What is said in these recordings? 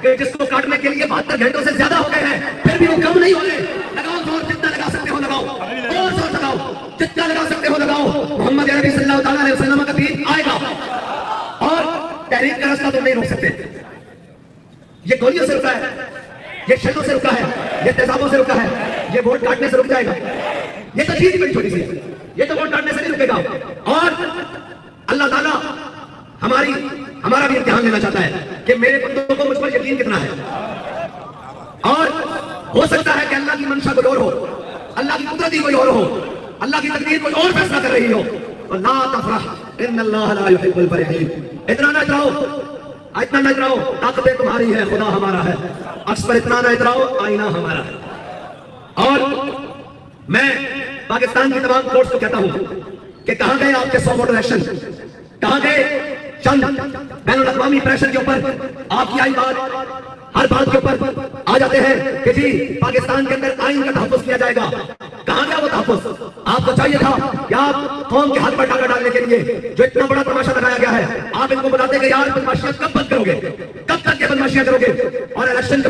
کہ جس کو کاٹنے کے لیے 72 گھنٹوں سے زیادہ ہو گئے ہیں پھر بھی وہ کم نہیں ہو رہے. لگاؤ زور، جتنا لگا سکتے ہو لگاؤ، اور زور لگاؤ، جتنا لگا سکتے ہو لگاؤ. محمد عربی صلی اللہ تعالیٰ علیہ وسلم کا دین آئے گا اور تحریک کا راستہ تم نہیں روک سکتے. یہ گولیوں سے رکا ہے، یہ شنوں سے رکا ہے، یہ تیزابوں سے رکا ہے، یہ ووٹ کاٹنے سے رک جائے گا. یہ تو چیز بڑی چھوٹی سی ہے، یہ تو ووٹ کاٹنے سے نہیں رکے گا. اور اللہ تعالیٰ ہمارا بھی امتحان لینا چاہتا ہے کہ میرے بندوں کو مجھ پر یقین کتنا ہے. اور ہو سکتا ہے کہ اللہ کی منشا کوئی اور ہو، اللہ کی قدرتی کوئی اور ہو، اللہ کی تقدیر کوئی اور فیصلہ کر رہی ہو. لا تفرح ان اللہ لا يحب الفرحین. اتنا نہ اتراؤ، اتنا نہ اتراؤ، طاقتیں تمہاری ہے، خدا ہمارا ہے. عکس پر اتنا نہ اتراؤ، آئینہ ہمارا ہے. اور میں پاکستان کی تمام کورٹس کو کہتا ہوں کہ کہاں گئے آپ کے 100 ووٹر ایکشن؟ کہاں گئے چند بین الاقوامی پریشر کے اوپر آپ کی آئی بات، ہر بات کے اوپر آ جاتے ہیں کہ جی پاکستان کے اندر آئین کا تحفظ کیا جائے گا. کہاں گیا وہ تحفظ؟ آپ کو چاہیے تھا کہ آپ قوم کے ہاتھ پر ڈاکہ ڈالنے کے لیے جو اتنا بڑا تماشا لگایا گیا ہے، آپ ان کو بتاتے کہ یار بدماشیاں کب بند کرو گے، کب تک یہ بدماشیاں کرو گے. اور الیکشن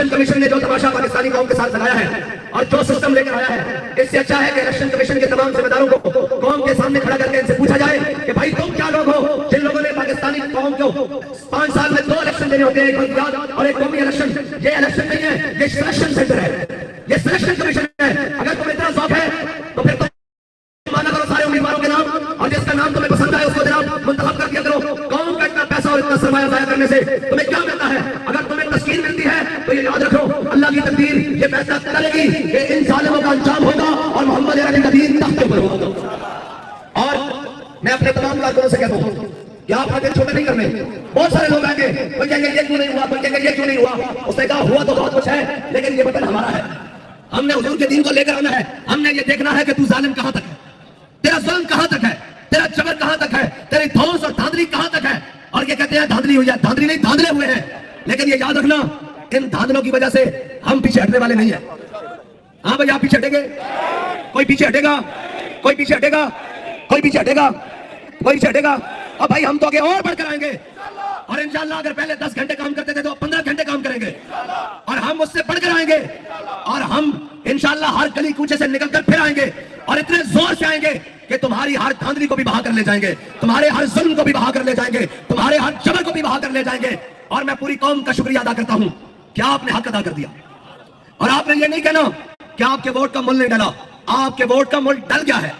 کمیشن نے جو تماشا پاکستانی قوم کے ساتھ لگایا ہے اور جو سسٹم لے کر آیا ہے، اس سے اچھا ہے کہ الیکشن کمیشن کے تمام ذمہ داروں کو قوم کے سامنے کھڑا کر کے ان سے پوچھا جائے کہ بھائی تم کیا لوگ ہو جن لوگوں نے پاکستانی قوم کو 5 سال میں 2 الیکشن دینے ہوتے ہیں، ایک بلدیات اور ایک قومی الیکشن. یہ الیکشن نہیں ہے، یہ سلیکشن سینٹر ہے، یہ سلیکشن کمیشن ہے. اگر تمہیں اتنا ذوق ہے تو پھر تم مانا کرو سارے امیدواروں کے نام، اور جس کا نام تمہیں پسند آئے اس کو جناب منتخب کر دیا کرو. قوم کا اتنا پیسہ اور اتنا سرمایہ ضائع کرنے سے تمہیں کیا ملتا ہے؟ اگر تمہیں تسکین ملتی ہے تو یہ یاد رکھو، اللہ کی تقدیر یہ فیصلہ کرے گی کہ ان ظالموں کا انجام ہوگا اور محمد عربی کا دین تخت پر ہوگا. اور میں اپنے تمام کارکنوں سے کہتا ہوں کہ آپ کا دل چھوٹے نہیں کرنے. بہت سارے لوگ آئیں گے، کوئی کہیں گے یہ کیوں نہیں ہوا، کوئی کہیں گے یہ کیوں نہیں ہوا. اس نے کہا ہوا تو بہت کچھ ہے لیکن یہ وطن ہمارا ہے، ہم نے حضور کے دین کو لے کر آنا ہے. ہم نے یہ دیکھنا ہے کہ تو ظالم کہاں تک ہے، تیرا ظلم کہاں تک ہے، تیرا جبر کہاں تک ہے، تیری دھوس اور دھاندلی کہاں تک ہے. اور یہ کہتے ہیں دھاندلی ہوئی ہے، دھاندلی نہیں، دھاندلے ہوئے ہیں. لیکن یہ یاد رکھنا ان دھاندلوں کی وجہ سے ہم پیچھے ہٹنے والے نہیں ہیں. ہاں بھائی آپ پیچھے ہٹیں گے؟ کوئی پیچھے ہٹے گا؟ کوئی پیچھے ہٹے گا؟ کوئی پیچھے ہٹے گا؟ کوئی پیچھے ہٹے گا؟ اور بھائی ہم تو آگے اور بڑھ کر آئیں گے. اور انشاءاللہ اگر پہلے 10 گھنٹے کام کرتے تھے تو 15 گھنٹے کام کریں گے اور ہم اس سے بڑھ کر آئیں گے. اور ہم انشاءاللہ ہر گلی کوچے سے نکل کر پھر آئیں گے اور اتنے زور سے آئیں گے کہ تمہاری ہر دھاندلی کو بھی بہا کر لے جائیں گے، تمہارے ہر ظلم کو بھی بہا کر لے جائیں گے، تمہارے ہر جبر کو بھی بہا کر لے جائیں گے. اور میں پوری قوم کا شکریہ ادا کرتا ہوں کہ آپ نے حق ادا کر دیا. اور آپ نے یہ نہیں کہنا کہ آپ کے ووٹ کا مول نہیں ڈلا، آپ کے ووٹ کا مول ڈل گیا ہے.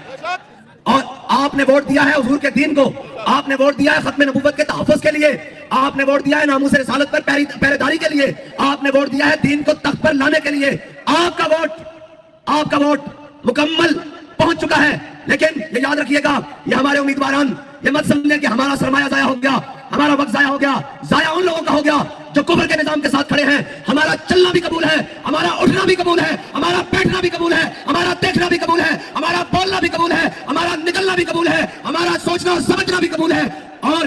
اور آپ نے ووٹ دیا ہے حضور کے دین کو، آپ نے ووٹ دیا ہے ختم نبوت کے تحفظ کے لیے، آپ نے ووٹ دیا ہے ناموس رسالت پر پہرے داری کے لیے، آپ نے ووٹ دیا ہے دین کو تخت پر لانے کے لیے. آپ کا ووٹ مکمل پہنچ چکا ہے. لیکن یہ یاد رکھیے گا، یہ ہمارے امیدواران یہ مت سمجھیں کہ ہمارا سرمایہ ضائع ہو گیا، ہمارا وقت ضائع ہو گیا. ضائع ان لوگوں کا ہو گیا جو کفر کے نظام کے ساتھ کھڑے ہیں. ہمارا چلنا بھی قبول ہے، ہمارا اٹھنا بھی قبول ہے، ہمارا بیٹھنا بھی قبول ہے، ہمارا دیکھنا بھی قبول ہے، ہمارا بولنا بھی قبول ہے، ہمارا نکلنا بھی قبول ہے، ہمارا سوچنا اور سمجھنا بھی قبول ہے. اور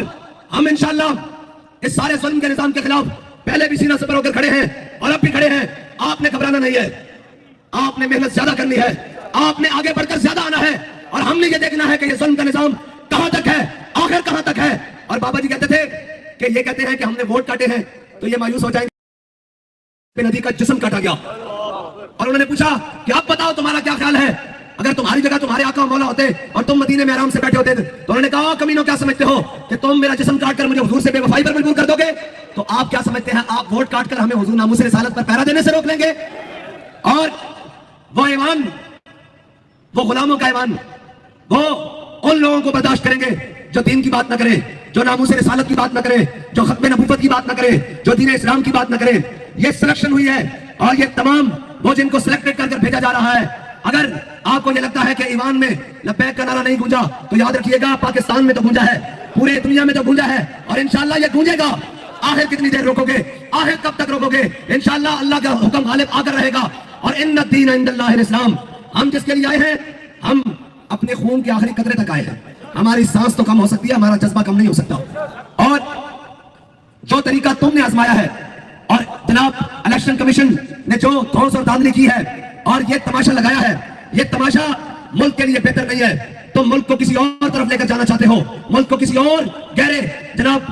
ہم انشاءاللہ اس سارے ظلم کے نظام کے خلاف پہلے بھی سینہ سپر ہو کر کھڑے ہیں اور اب بھی کھڑے ہیں. آپ نے گھبرانا نہیں ہے، آپ نے محنت زیادہ کرنی ہے، آپ نے آگے بڑھ کر زیادہ آنا ہے. اور ہم نے یہ دیکھنا ہے کہ یہ ظلم کا نظام کہاں تک ہے، آخر کہاں تک ہے. اور بابا جی کہتے تھے کہ یہ کہتے ہیں کہ ہم نے ووٹ کاٹے ہیں تو یہ مایوس ہو جائیں گے، ندی کا جسم کاٹا گیا. اور انہوں نے پوچھا کہ اب بتاؤ تمہارا کیا خیال ہے، اگر تمہاری جگہ تمہارے آقا مولا ہوتے اور تم مدینے میں آرام سے بیٹھے ہوتے تو انہوں نے کہا کمینوں کیا سمجھتے ہو کہ تم میرا جسم کاٹ کر مجھے حضور سے بے وفائی پر مجبور کر دو گے؟ تو آپ کیا سمجھتے ہیں آپ ووٹ کاٹ کر ہمیں حضور ناموس رسالت پر پہرا دینے سے روک لیں گے؟ اور وہ ایمان، وہ غلاموں کا ایمان، وہ ان لوگوں کو برداشت کریں گے جو دین کی بات نہ کرے، جو ناموس رسالت کی بات نہ کرے، جو ختم نبوت کی بات نہ کرے، جو دین اسلام کی بات نہ کرے. یہ سلیکشن ہوئی ہے اور یہ تمام وہ جن کو سلیکٹڈ کر بھیجا جا رہا ہے. اگر آپ کو یہ لگتا ہے کہ ایوان میں لبیک کا نعرہ نہیں گونجا تو یاد رکھیے گا پاکستان میں تو گونجا ہے، پورے دنیا میں تو گونجا ہے اور انشاءاللہ یہ گونجے گا. آخر کتنی دیر روکو گے؟ آخر کب تک روکو گے؟ انشاءاللہ اللہ کا حکم غالب آ کر رہے گا. اور ان الدین عند اللہ الاسلام، ہم جس کے لیے آئے ہیں ہم اپنے خون کے آخری قطرے تک آئے ہیں. ہماری سانس تو کم ہو سکتی ہے، ہمارا جذبہ کم نہیں ہو سکتا. اور جو طریقہ تم نے آزمایا ہے اور جناب الیکشن کمیشن نے جو دھوس اور دھاندلی کی ہے اور یہ تماشا لگایا ہے، یہ تماشا ملک کے لیے بہتر نہیں ہے. تم ملک کو کسی اور طرف لے کر جانا چاہتے ہو، ملک کو کسی اور گہرے جناب